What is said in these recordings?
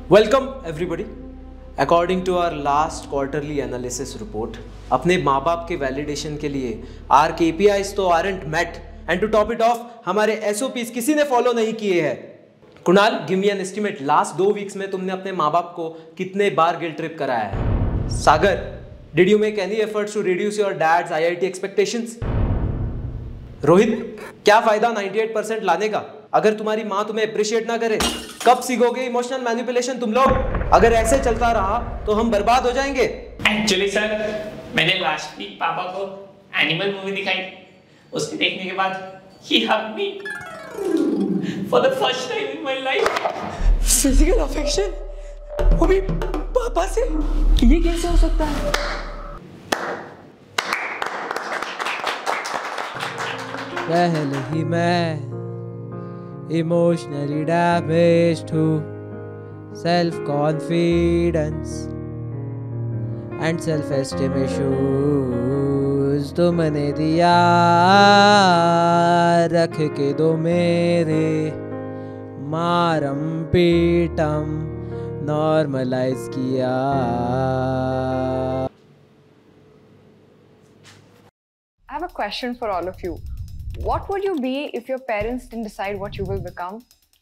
Welcome everybody. According to our last quarterly analysis report, अपने माँ बाप के वैलिडेशन के लिए our KPIs तो aren't met and to top it off हमारे SOPs किसी ने फॉलो नहीं किए हैं. Kunal, give me an estimate. Last 2 weeks में तुमने अपने माँ बाप को कितने बार गिल्ट ट्रिप कराया है? सागर, did you make any efforts to reduce your dad's IIT expectations? Rohit, क्या फायदा 98% लाने का अगर तुम्हारी माँ तुम्हें अप्रिशिएट ना करे? कब सीखोगे इमोशनल मैनिपुलेशन तुम लोग? अगर ऐसे चलता रहा तो हम बर्बाद हो जाएंगे. एक्चुअली सर, मैंने लास्ट वीक पापा को एनिमल मूवी दिखाई. उसके देखने के बाद ही hugged me for the first time in my life. Physical affection, वो भी पापा से? ये कैसे हो सकता है? पहले ही मैं emotionally damaged to self-confidence and self-esteem issues. तुमने दिया रख के दो मेरे मारम पीटम नॉर्मलाइज किया. I have a question for all of you. What would you be if your parents didn't decide what you will become?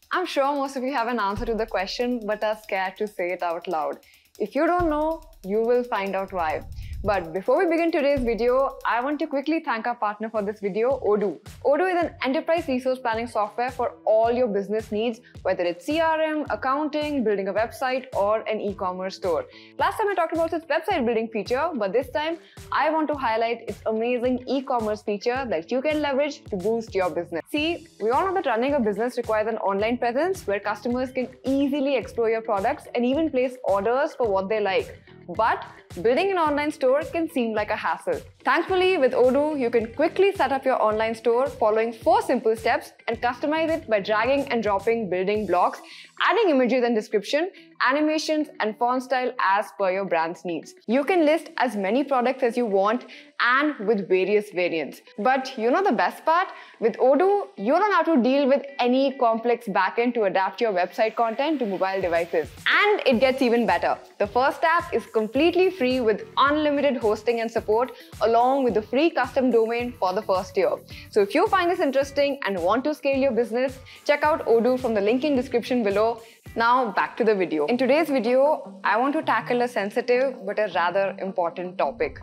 I'm sure most of you have an answer to the question but are scared to say it out loud. If you don't know, you will find out why. But before we begin today's video, I want to quickly thank our partner for this video, Odoo. Odoo is an enterprise resource planning software for all your business needs, whether it's CRM, accounting, building a website, or an e-commerce store. Last time I talked about its website building feature, but this time I want to highlight its amazing e-commerce feature that you can leverage to boost your business. See, we all know that running a business requires an online presence where customers can easily explore your products and even place orders for what they like. But building an online store can seem like a hassle. Thankfully, with Odoo, you can quickly set up your online store following 4 simple steps and customize it by dragging and dropping building blocks, adding images and description, animations, and font style as per your brand's needs. You can list as many products as you want and with various variants. But you know the best part? With Odoo, you don't have to deal with any complex backend to adapt your website content to mobile devices. And it gets even better. The first app is completely free with unlimited hosting and support, along with the free custom domain for the first year. So if you find this interesting and want to scale your business, check out Odoo from the link in description below. Now back to the video. In today's video, I want to tackle a sensitive but a rather important topic.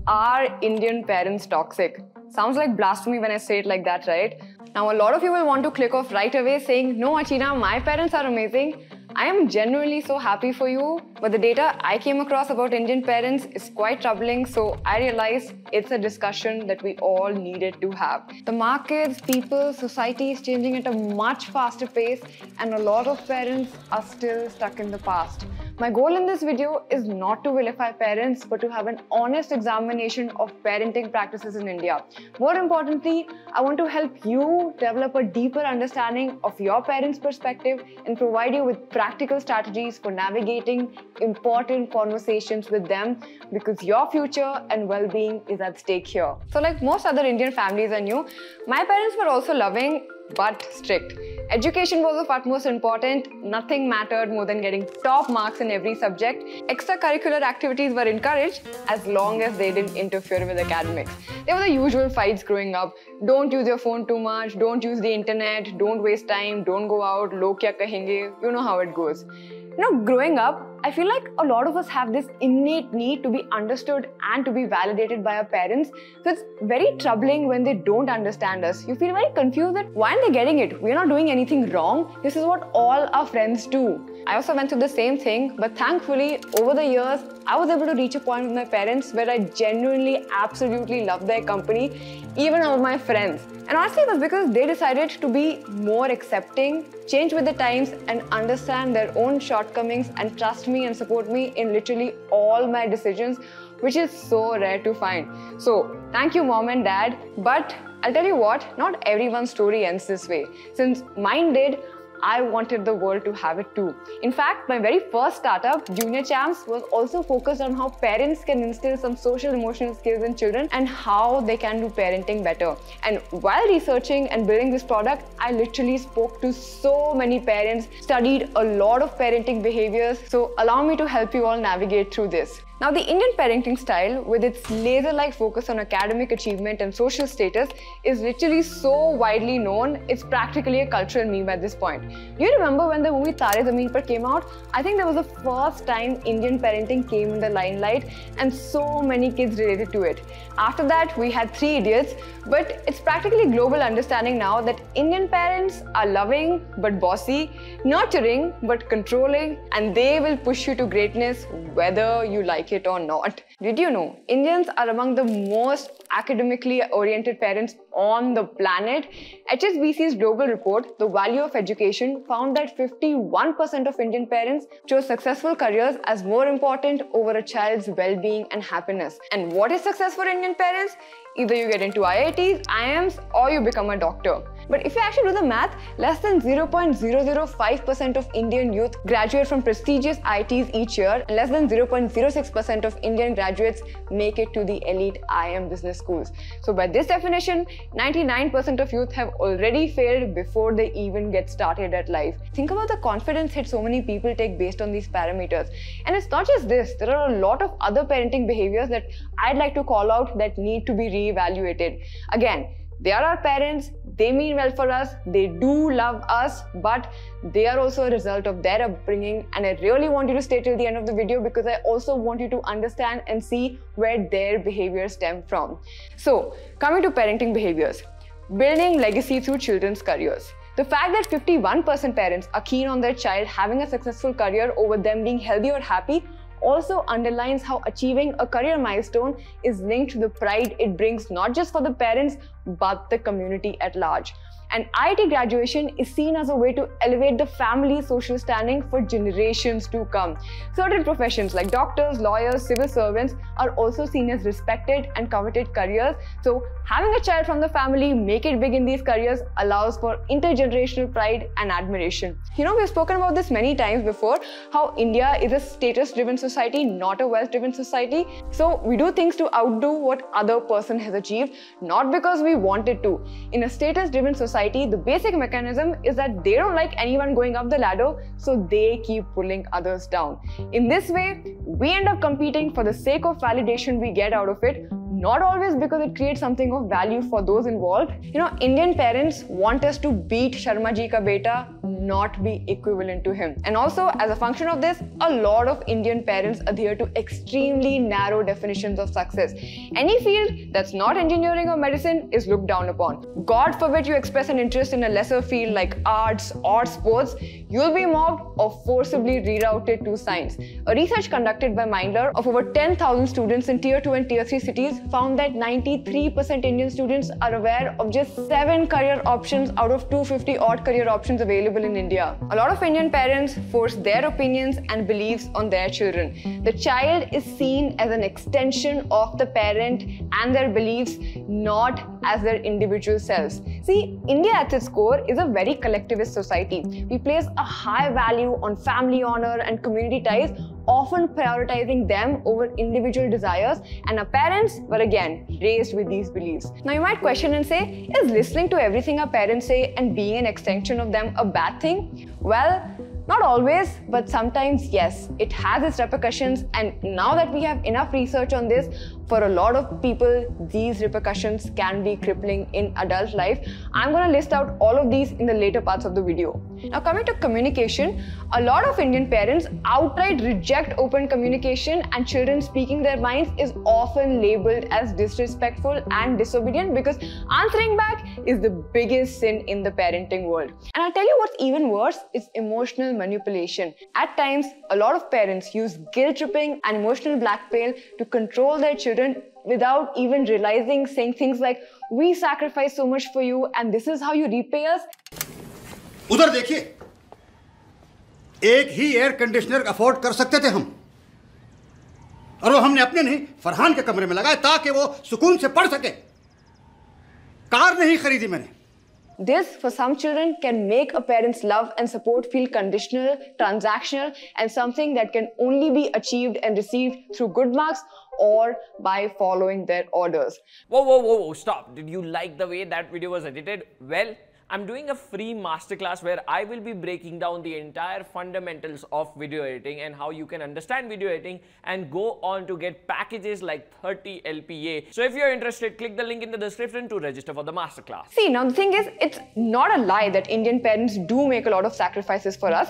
Are Indian parents toxic? Sounds like blasphemy when I say it like that, right? Now a lot of you will want to click off right away saying, no Achina, my parents are amazing. I am genuinely so happy for you, but the data I came across about Indian parents is quite troubling, so I realized it's a discussion that we all needed to have. The markets, people, society is changing at a much faster pace, and a lot of parents are still stuck in the past. My goal in this video is not to vilify parents, but to have an honest examination of parenting practices in India. More importantly, I want to help you develop a deeper understanding of your parents' perspective and provide you with practical strategies for navigating important conversations with them, because your future and well-being is at stake here. So like most other Indian families I knew, my parents were also loving but strict. Education was of utmost importance. Nothing mattered more than getting top marks in every subject. Extracurricular activities were encouraged as long as they didn't interfere with academics. There were the usual fights growing up. Don't use your phone too much, don't use the internet, don't waste time, don't go out, log kya kahenge, you know how it goes. You know, growing up, I feel like a lot of us have this innate need to be understood and to be validated by our parents. So it's very troubling when they don't understand us. You feel very confused that why aren't they getting it? We're not doing anything wrong. This is what all our friends do. I also went through the same thing, but thankfully, over the years, I was able to reach a point with my parents where I genuinely, absolutely loved their company, even over my friends. And honestly, it was because they decided to be more accepting, change with the times, and understand their own shortcomings and trust me and support me in literally all my decisions, which is so rare to find. So, thank you, mom and dad. But I'll tell you what, not everyone's story ends this way. Since mine did, I wanted the world to have it too. In fact, my very first startup, Junior Champs, was also focused on how parents can instill some social emotional skills in children and how they can do parenting better. And while researching and building this product, I literally spoke to so many parents, studied a lot of parenting behaviors. So allow me to help you all navigate through this. Now, the Indian parenting style, with its laser-like focus on academic achievement and social status, is literally so widely known, it's practically a cultural meme at this point. Do you remember when the movie Tare Zameen Par came out? I think that was the first time Indian parenting came in the limelight, and so many kids related to it. After that, we had Three Idiots, but it's practically global understanding now that Indian parents are loving but bossy, nurturing but controlling, and they will push you to greatness whether you like it or not. Did you know Indians are among the most academically oriented parents on the planet? HSBC's global report, The Value of Education, found that 51% of Indian parents chose successful careers as more important over a child's well-being and happiness. And what is success for Indian parents? Either you get into IITs, IIMs, or you become a doctor. But if you actually do the math, less than 0.005% of Indian youth graduate from prestigious IITs each year, and less than 0.06% of Indian graduates make it to the elite IIM business schools. So by this definition, 99% of youth have already failed before they even get started at life. Think about the confidence hit so many people take based on these parameters. And it's not just this, there are a lot of other parenting behaviors that I'd like to call out that need to be re-evaluated. Again, they are our parents, they mean well for us, they do love us, but they are also a result of their upbringing, and I really want you to stay till the end of the video because I also want you to understand and see where their behaviors stem from. So, coming to parenting behaviors, building legacy through children's careers. The fact that 51% parents are keen on their child having a successful career over them being healthy or happy also underlines how achieving a career milestone is linked to the pride it brings not just for the parents but the community at large. And IIT graduation is seen as a way to elevate the family's social standing for generations to come. Certain professions like doctors, lawyers, civil servants are also seen as respected and coveted careers. So having a child from the family make it big in these careers allows for intergenerational pride and admiration. You know, we've spoken about this many times before, how India is a status-driven society, not a wealth-driven society. So we do things to outdo what other person has achieved, not because we wanted to. In a status-driven society, the basic mechanism is that they don't like anyone going up the ladder, so they keep pulling others down. In this way, we end up competing for the sake of validation we get out of it, not always because it creates something of value for those involved. You know, Indian parents want us to beat Sharma ji ka beta, not be equivalent to him. And also, as a function of this, a lot of Indian parents adhere to extremely narrow definitions of success. Any field that's not engineering or medicine is looked down upon. God forbid you express an interest in a lesser field like arts or sports, you'll be mobbed or forcibly rerouted to science. A research conducted by Mindler of over 10,000 students in Tier 2 and Tier 3 cities found that 93% Indian students are aware of just 7 career options out of 250 odd career options available in India. A lot of Indian parents force their opinions and beliefs on their children. The child is seen as an extension of the parent and their beliefs, not as their individual selves. See, India at its core is a very collectivist society. We place a high value on family honor and community ties, often prioritizing them over individual desires, and our parents were again raised with these beliefs. Now you might question and say, is listening to everything our parents say and being an extension of them a bad thing? Well, not always, but sometimes yes, it has its repercussions, and now that we have enough research on this, for a lot of people, these repercussions can be crippling in adult life. I'm going to list out all of these in the later parts of the video. Now coming to communication, a lot of Indian parents outright reject open communication, and children speaking their minds is often labeled as disrespectful and disobedient because answering back is the biggest sin in the parenting world. And I'll tell you what's even worse is emotional manipulation. At times, a lot of parents use guilt tripping and emotional blackmail to control their children without even realizing, saying things like, we sacrifice so much for you and this is how you repay us. उधर देखिए, एक ही air conditioner afford कर सकते थे हम, और वो हमने अपने नहीं फरहान के कमरे में लगाए ताकि वो सुकून से पढ़ सके। कार नहीं खरीदी मैंने, This, for some children, can make a parent's love and support feel conditional, transactional, and something that can only be achieved and received through good marks or by following their orders. Whoa, stop. Did you like the way that video was edited? Well, I'm doing a free masterclass where I will be breaking down the entire fundamentals of video editing and how you can understand video editing and go on to get packages like 30 LPA. So if you're interested, click the link in the description to register for the masterclass. See, now the thing is, it's not a lie that Indian parents do make a lot of sacrifices for us.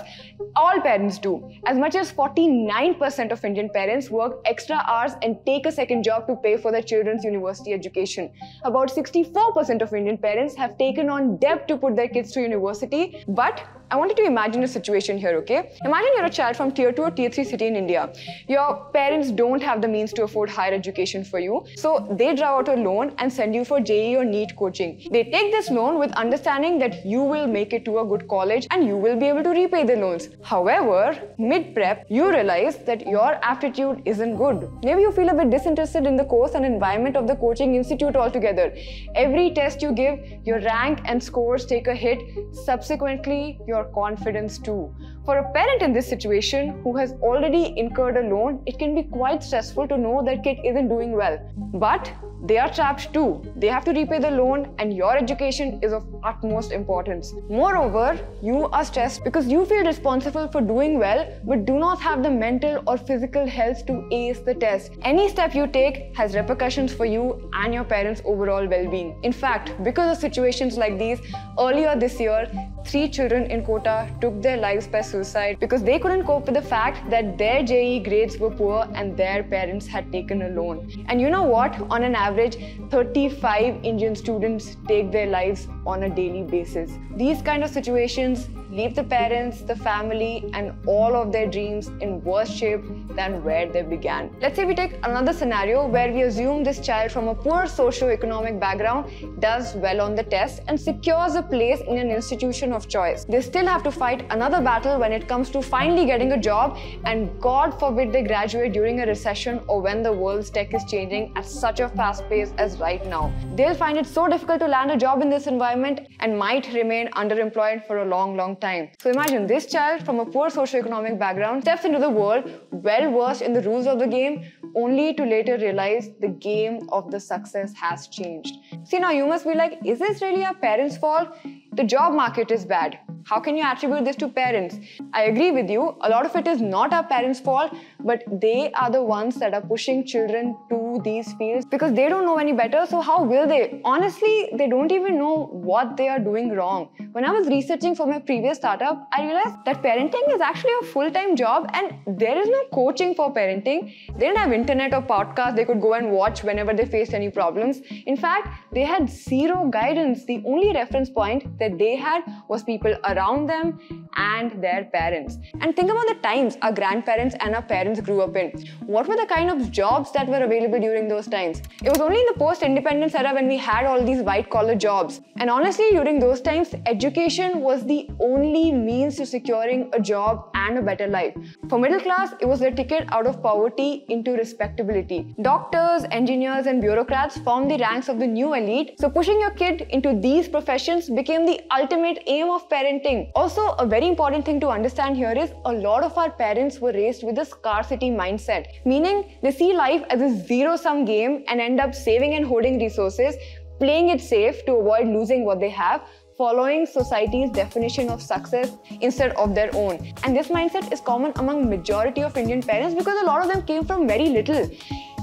All parents do. As much as 49% of Indian parents work extra hours and take a second job to pay for their children's university education. About 64% of Indian parents have taken on debt to put their kids to university. But I wanted to imagine a situation here, okay? Imagine you're a child from tier 2 or tier 3 city in India. Your parents don't have the means to afford higher education for you, so they draw out a loan and send you for JEE or NEET coaching. They take this loan with understanding that you will make it to a good college and you will be able to repay the loans. However, mid-prep, you realize that your aptitude isn't good. Maybe you feel a bit disinterested in the course and environment of the coaching institute altogether. Every test you give, your rank and scores take a hit. Subsequently, your confidence too. For a parent in this situation who has already incurred a loan, it can be quite stressful to know their kid isn't doing well. But they are trapped too. They have to repay the loan and your education is of utmost importance. Moreover, you are stressed because you feel responsible for doing well but do not have the mental or physical health to ace the test. Any step you take has repercussions for you and your parents' overall well-being. In fact, because of situations like these, earlier this year, 3 children in Kota took their lives by suicide because they couldn't cope with the fact that their JEE grades were poor and their parents had taken a loan. And you know what? On an average, 35 Indian students take their lives on a daily basis. These kind of situations leave the parents, the family, and all of their dreams in worse shape than where they began. Let's say we take another scenario where we assume this child from a poor socio-economic background does well on the test and secures a place in an institution of choice. They still have to fight another battle when it comes to finally getting a job, and God forbid they graduate during a recession or when the world's tech is changing at such a fast pace as right now. They'll find it so difficult to land a job in this environment and might remain underemployed for a long time. So imagine this child from a poor socioeconomic background steps into the world well versed in the rules of the game, only to later realize the game of the success has changed. See, now you must be like, is this really our parents' fault? The job market is bad. How can you attribute this to parents? I agree with you, a lot of it is not our parents' fault, but they are the ones that are pushing children to these fields because they don't know any better, so how will they? Honestly, they don't even know what they are doing wrong. When I was researching for my previous startup, I realized that parenting is actually a full-time job and there is no coaching for parenting. They didn't have internet or podcasts they could go and watch whenever they faced any problems. In fact, they had zero guidance. The only reference point that they had was people around them and their parents. And think about the times our grandparents and our parents grew up in. What were the kind of jobs that were available during those times? It was only in the post-independence era when we had all these white-collar jobs. And honestly, during those times, education was the only means to securing a job and a better life. For middle class, it was the ticket out of poverty into respectability. Doctors, engineers, and bureaucrats formed the ranks of the new elite. So pushing your kid into these professions became the ultimate aim of parenting. Also, a very important thing to understand here is a lot of our parents were raised with a scarcity mindset, meaning they see life as a zero-sum game and end up saving and hoarding resources, playing it safe to avoid losing what they have, following society's definition of success instead of their own. And this mindset is common among majority of Indian parents because a lot of them came from very little.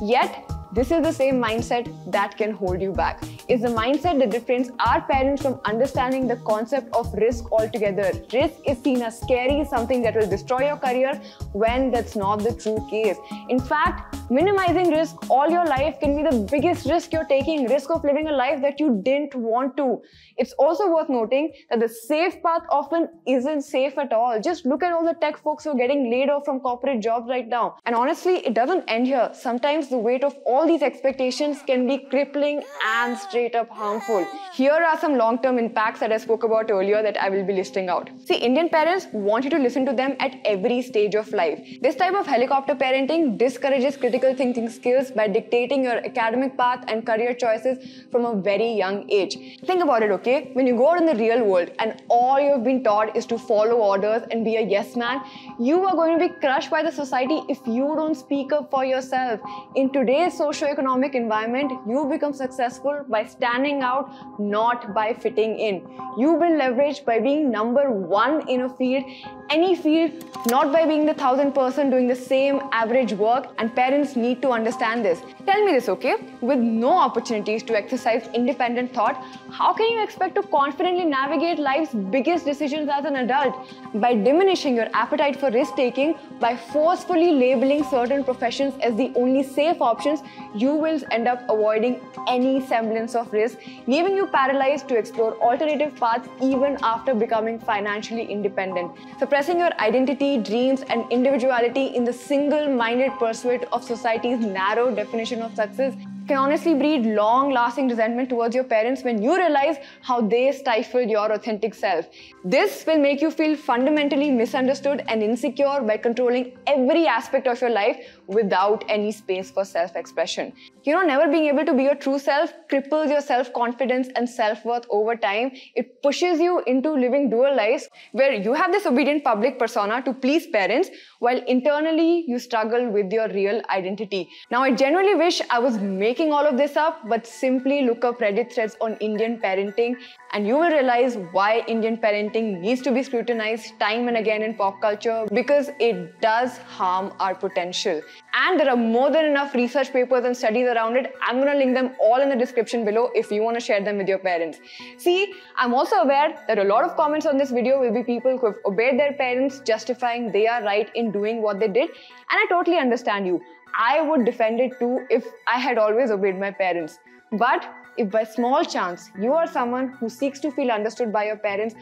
Yet, this is the same mindset that can hold you back. It's the mindset that differentiates our parents from understanding the concept of risk altogether. Risk is seen as scary, something that will destroy your career, when that's not the true case. In fact, minimizing risk all your life can be the biggest risk you're taking, risk of living a life that you didn't want to. It's also worth noting that the safe path often isn't safe at all. Just look at all the tech folks who are getting laid off from corporate jobs right now. And honestly, it doesn't end here. Sometimes the weight of all these expectations can be crippling and straight up harmful. Here are some long-term impacts that I spoke about earlier that I will be listing out. See, Indian parents want you to listen to them at every stage of life. This type of helicopter parenting discourages critical critical thinking skills by dictating your academic path and career choices from a very young age. Think about it, okay? When you go out in the real world and all you've been taught is to follow orders and be a yes man, you are going to be crushed by the society if you don't speak up for yourself. In today's socio-economic environment, you become successful by standing out, not by fitting in. You build leverage by being number one in a field, any field, not by being the 1,000th person doing the same average work, and parents need to understand this. Tell me this, okay? With no opportunities to exercise independent thought, how can you expect to confidently navigate life's biggest decisions as an adult? By diminishing your appetite for risk-taking, by forcefully labeling certain professions as the only safe options, you will end up avoiding any semblance of risk, leaving you paralyzed to explore alternative paths even after becoming financially independent. Suppressing your identity, dreams, and individuality in the single-minded pursuit of society's narrow definition of success can honestly breed long-lasting resentment towards your parents when you realize how they stifled your authentic self. This will make you feel fundamentally misunderstood and insecure by controlling every aspect of your life without any space for self-expression. Never being able to be your true self cripples your self-confidence and self-worth over time. It pushes you into living dual lives where you have this obedient public persona to please parents while internally you struggle with your real identity. Now, I genuinely wish I was making all of this up, but simply look up Reddit threads on Indian parenting and you will realize why Indian parenting needs to be scrutinized time and again in pop culture, because it does harm our potential. And there are more than enough research papers and studies around it. I'm going to link them all in the description below if you want to share them with your parents. See, I'm also aware that a lot of comments on this video will be people who have obeyed their parents, justifying they are right in doing what they did. And I totally understand you. I would defend it too if I had always obeyed my parents. But if by small chance you are someone who seeks to feel understood by your parents,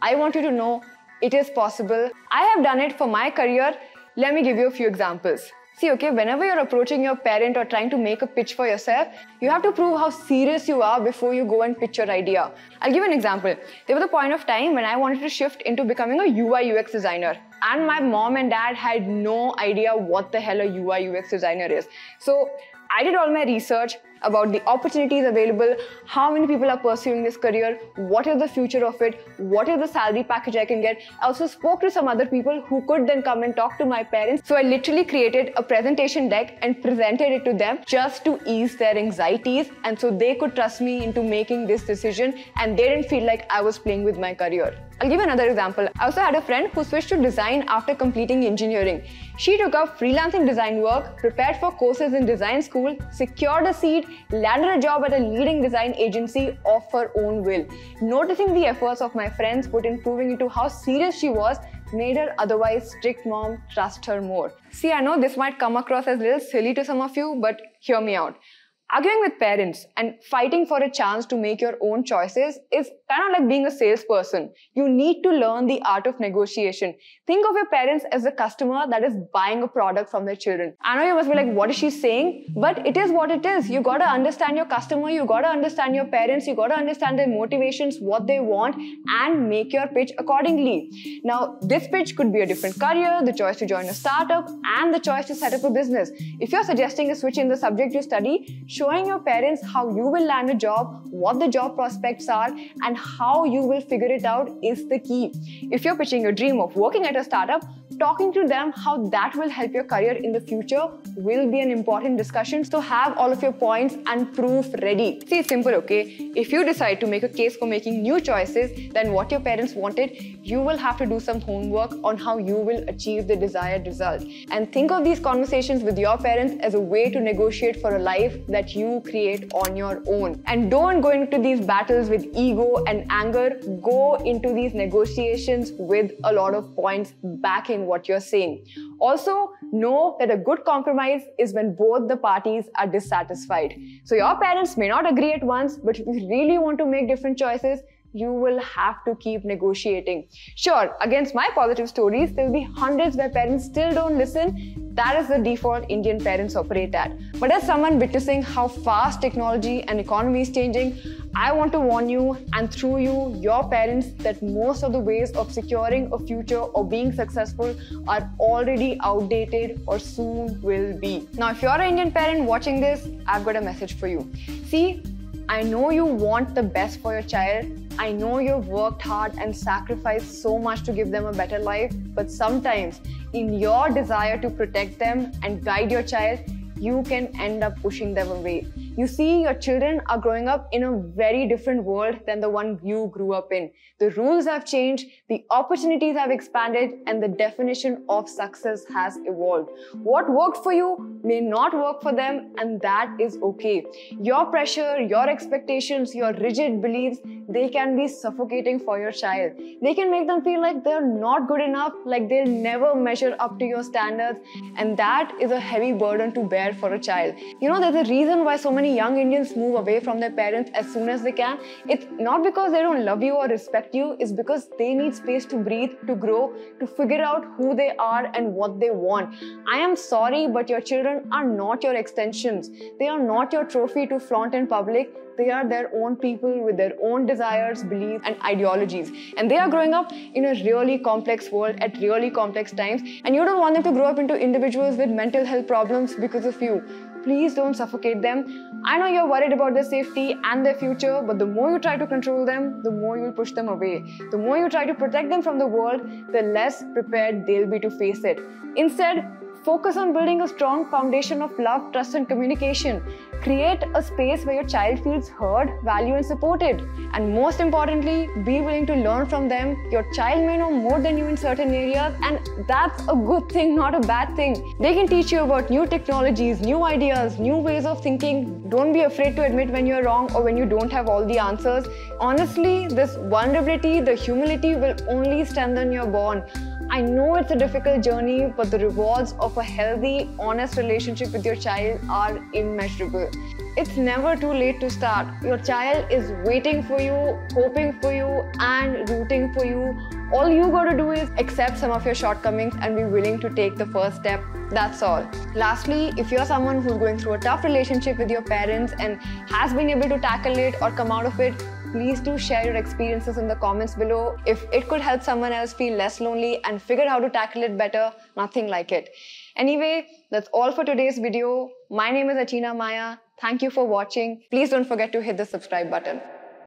I want you to know it is possible. I have done it for my career. Let me give you a few examples. See, okay, whenever you're approaching your parent or trying to make a pitch for yourself, you have to prove how serious you are before you go and pitch your idea. I'll give you an example. There was a point of time when I wanted to shift into becoming a UI UX designer. And my mom and dad had no idea what the hell a UI UX designer is. So I did all my research about the opportunities available, how many people are pursuing this career, what is the future of it, what is the salary package I can get. I also spoke to some other people who could then come and talk to my parents. So I literally created a presentation deck and presented it to them just to ease their anxieties, and so they could trust me into making this decision and they didn't feel like I was playing with my career. I'll give you another example. I also had a friend who switched to design after completing engineering. She took up freelancing design work, prepared for courses in design school, secured a seat, landed a job at a leading design agency of her own will. Noticing the efforts of my friends put in proving into how serious she was made her otherwise strict mom trust her more. See, I know this might come across as a little silly to some of you, but hear me out. Arguing with parents and fighting for a chance to make your own choices is kind of like being a salesperson. You need to learn the art of negotiation. Think of your parents as a customer that is buying a product from their children. I know you must be like, what is she saying? But it is what it is. You gotta understand your customer, you gotta understand your parents, you gotta understand their motivations, what they want, and make your pitch accordingly. Now, this pitch could be a different career, the choice to join a startup, and the choice to set up a business. If you're suggesting a switch in the subject you study, showing your parents how you will land a job, what the job prospects are, and how you will figure it out is the key. If you're pitching your dream of working at a startup, talking to them how that will help your career in the future will be an important discussion. So have all of your points and proof ready. See, it's simple, okay? If you decide to make a case for making new choices than what your parents wanted, you will have to do some homework on how you will achieve the desired result. And think of these conversations with your parents as a way to negotiate for a life that you create on your own. And don't go into these battles with ego and anger. Go into these negotiations with a lot of points backing what you're saying. Also, know that a good compromise is when both the parties are dissatisfied. So your parents may not agree at once, but if you really want to make different choices, you will have to keep negotiating. Sure, against my positive stories, there will be hundreds where parents still don't listen. That is the default Indian parents operate at. But as someone witnessing how fast technology and economy is changing, I want to warn you, and through you, your parents, that most of the ways of securing a future or being successful are already outdated or soon will be. Now, if you're an Indian parent watching this, I've got a message for you. See, I know you want the best for your child. I know you've worked hard and sacrificed so much to give them a better life, but sometimes in your desire to protect them and guide your child, you can end up pushing them away. You see, your children are growing up in a very different world than the one you grew up in. The rules have changed, the opportunities have expanded, and the definition of success has evolved. What worked for you may not work for them, and that is okay. Your pressure, your expectations, your rigid beliefs, they can be suffocating for your child. They can make them feel like they're not good enough, like they'll never measure up to your standards, and that is a heavy burden to bear for a child. You know, there's a reason why so many young Indians move away from their parents as soon as they can. It's not because they don't love you or respect you, it's because they need space to breathe, to grow, to figure out who they are and what they want. I am sorry, but your children are not your extensions. They are not your trophy to flaunt in public. They are their own people with their own desires, beliefs, and ideologies. And they are growing up in a really complex world at really complex times. And you don't want them to grow up into individuals with mental health problems because of you. Please don't suffocate them. I know you're worried about their safety and their future, but the more you try to control them, the more you'll push them away. The more you try to protect them from the world, the less prepared they'll be to face it. Instead, focus on building a strong foundation of love, trust, and communication. Create a space where your child feels heard, valued, and supported. And most importantly, be willing to learn from them. Your child may know more than you in certain areas, and that's a good thing, not a bad thing. They can teach you about new technologies, new ideas, new ways of thinking. Don't be afraid to admit when you're wrong or when you don't have all the answers. Honestly, this vulnerability, the humility will only strengthen your bond. I know it's a difficult journey, but the rewards of a healthy, honest relationship with your child are immeasurable. It's never too late to start. Your child is waiting for you, hoping for you, and rooting for you. All you gotta do is accept some of your shortcomings and be willing to take the first step. That's all. Lastly, if you're someone who's going through a tough relationship with your parents and has been able to tackle it or come out of it, please do share your experiences in the comments below. If it could help someone else feel less lonely and figure how to tackle it better, nothing like it. Anyway, that's all for today's video. My name is Achina Maya. Thank you for watching. Please don't forget to hit the subscribe button.